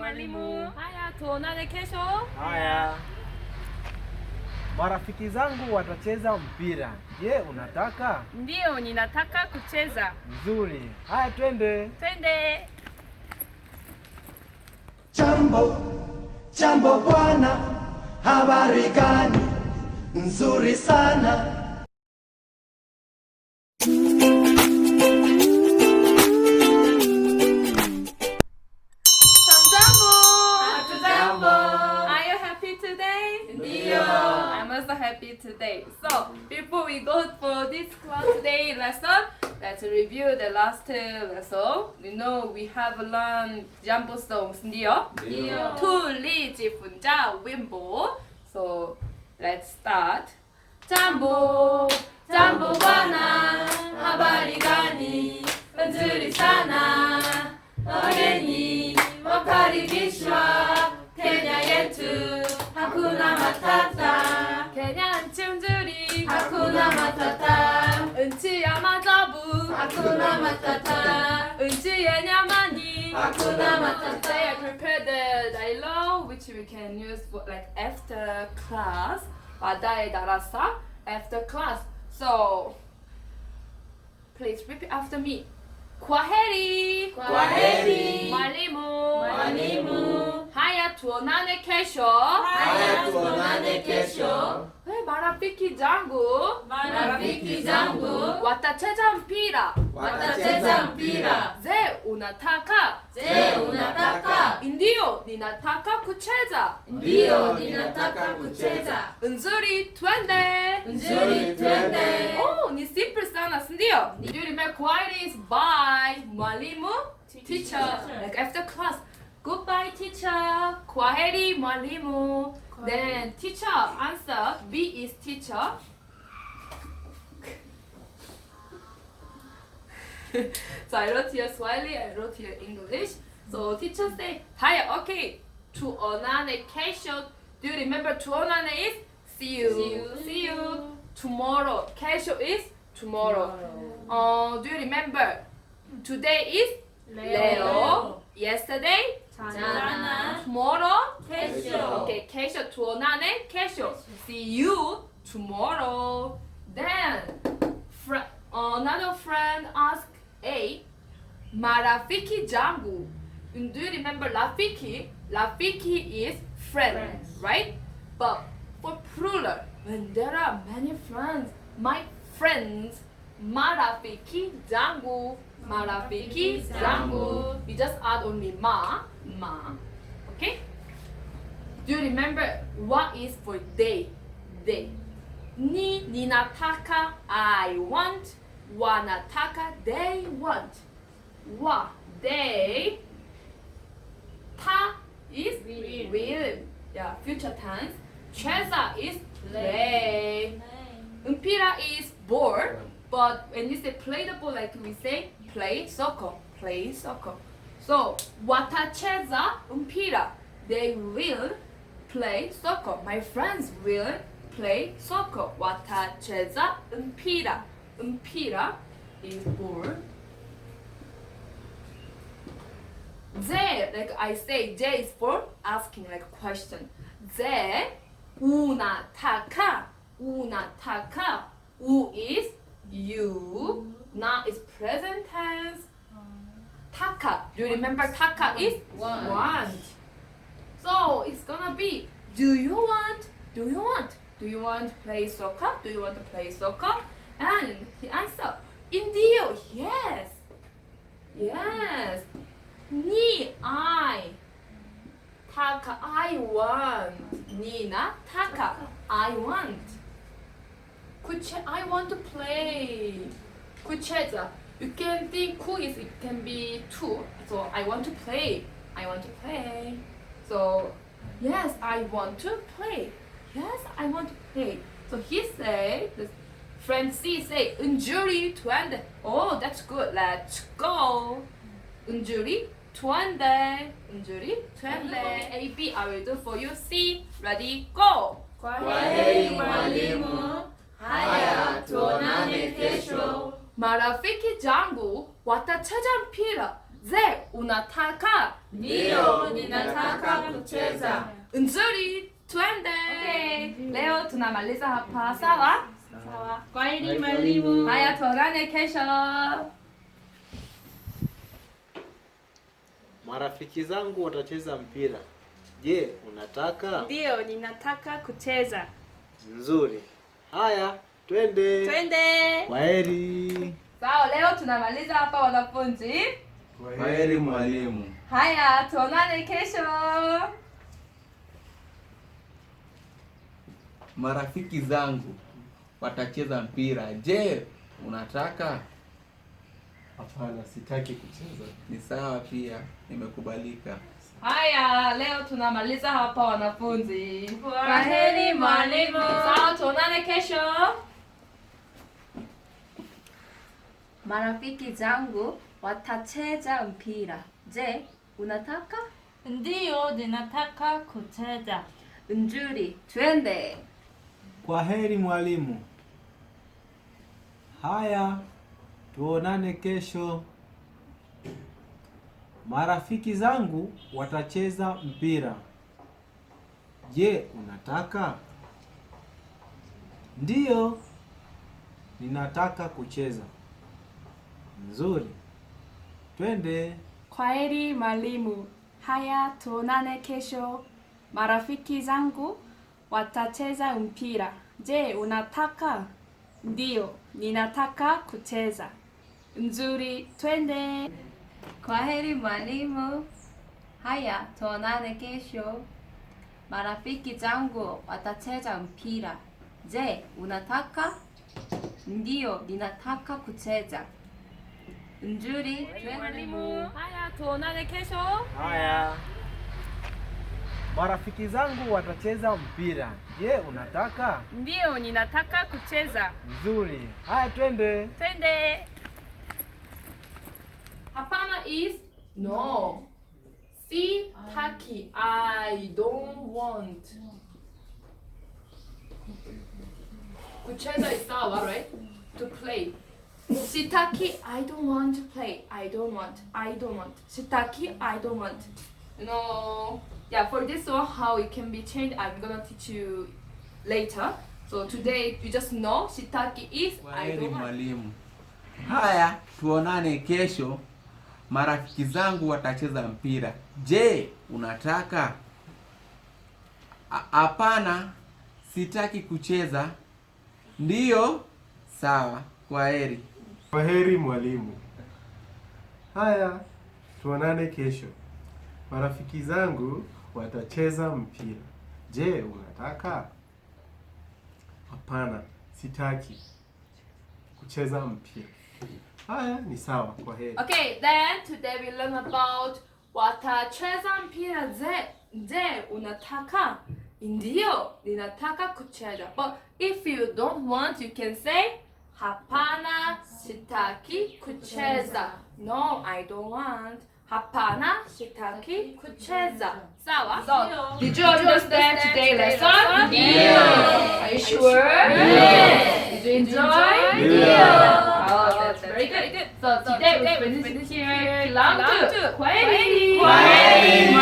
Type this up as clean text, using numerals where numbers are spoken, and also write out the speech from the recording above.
mwalimu. Haya, tuonane kesho. Haya. Marafiki zangu watacheza mpira. Je, unataka? Ndio, ninataka kucheza. Nzuri. Haya, twende. Twende. Jambo bwana, habari gani? Nzuri sana. Jambo. Are you happy today? Ndio. I'm also happy today. So, before we go for this class today lesson, let's review the last lesson. You know we have learned Jambo songs, Ndio? Ndio. 투리지분자 윈보. So, let's start. Jambo, jambo bwana, habari gani? Nzuri sana. Wageni wakaribishwa Kenya yetu, hakuna matata. Kenya nchi nzuri, hakuna matata. Nchi ya maajabu, hakuna matata. Nchi yenye amani, hakuna matata. I prepared the dialogue which we can use for like after class. 바다에 달아서 after class. So please repeat after me. 과헤리 말리무 하야 tuonane kesho marafiki zangu watacheza mpira je unataka ndio ninataka kucheza nzuri twende oh ni simple sana ndio do you remember quiet is bye mwalimu teacher like after class goodbye teacher kwaheri mwalimu then teacher answer B is teacher so I wrote here Swahili, I wrote here English. So teacher say, Haya, okay. tuonane kesho. Do you remember tuonane is see you. Tomorrow. Kesho is tomorrow. Do you remember today is leo. Yesterday tomorrow Okay, kesho tuonane kesho. See you tomorrow. Then another friend asked A, marafiki zangu. Do you remember rafiki? Rafiki is friend, right? But for plural, when there are many friends, my friends, marafiki zangu. We just add only ma. Okay? Do you remember what is for day? Ninataka, I want. Wanataka, they want. They. Ta is will. Yeah, future tense. Cheza is play. Mpira is ball. But when you say play the ball, like we say play soccer. So Watacheza, mpira. They will play soccer. My friends will play soccer. Watacheza, mpira. Mpira is ball. J, like I say, J is for asking, like question. J, unataka. U is you. Na is present tense. Taka. Do you remember taka is want? So it's gonna be do you want to play soccer? And he answered, Ndio, yes. Ni, I. Taka, I want. Nina, taka, I want. I want to play. Kucheza. You can think ku is it can be two. So I want to play. So yes, I want to play. So he say, the friend C say, Unjuri twende. Oh, that's good. Let's go. Unjuri twende. A, B, I will do for you. C, ready, go. 과헤리 mwalimu. Haya, tuonane kesho. marafiki zangu watacheza mpira. Je, unataka? Ndio, Ninataka kucheza. nzuri, twende. Okay. Leo tunamaliza hapa, sawa? Sawa. Kwaheri mwalimu. Haya, tuonane kesho. Marafiki zangu watacheza mpira. Je, unataka? Ndio, ninataka kucheza. Nzuri. Haya, twende. Twende. Kwaheri. Sawa, leo tunamaliza hapa wanafunzi. Kwaheri mwalimu. Haya, tuonane kesho. Marafiki zangu watacheza mpira. Je, unataka? Hapana, sitaki kucheza. Ni sawa pia, nimekubalika. Haya, leo tunamaliza hapa wanafunzi. Kwaheri mwalimu. Sawa, tuonane kesho. Marafiki zangu watacheza mpira. Je, unataka? Ndio, ninataka kucheza. Nzuri, twende. Kwaheri mwalimu. Haya, tuonane kesho. Marafiki zangu watacheza mpira. Je, unataka? Ndio, ninataka kucheza. Nzuri, twende. Kwaheri mwalimu. Haya, tuonane kesho. Marafiki zangu watacheza mpira. Je, unataka? Ndio, ninataka kucheza. Nzuri, twende. Kwaheri mwalimu. Haya, tuonane kesho. Marafiki zangu watacheza mpira. Je, unataka? Ndio, ninataka kucheza. Nzuri, twende. Haya, tuonane kesho. Haya. Marafiki zangu watacheza mpira. Je, unataka? Ndio, ninataka kucheza. Nzuri. Haya, twende. Twende. Hapana is no. Sitaki, I don't want. Kucheza is sawa, right? To play. Sitaki, I don't want to play. I don't want. Sitaki, I don't want. No. Yeah, for this one, how it can be changed, I'm gonna teach you later. So today, you just know sitaki is I Kwaheri don't want. mwalimu. Haya, tuonane kesho. Marafiki zangu watacheza mpira. Je, unataka? Hapana, sitaki kucheza. Ndio, sawa. Kwaheri. Kwaheri mwalimu. Haya, tuonane kesho. Marafiki zangu watacheza mpira. Je, unataka? Hapana, sitaki kucheza mpira. Haya, ni sawa. Kwaheri. Okay, then today we learn about Watacheza mpira. Je, unataka? Ndio, ninataka kucheza. But if you don't want, you can say hapana, sitaki kucheza. No, I don't want. Hapana, sitaki kucheza. Sawa? So, did you understand today's lesson? Yeah. Are you sure? Yeah. Did you enjoy? Yeah. Oh, that's very good. So today we finish here. Round 2. Kwaheri. Kwaheri.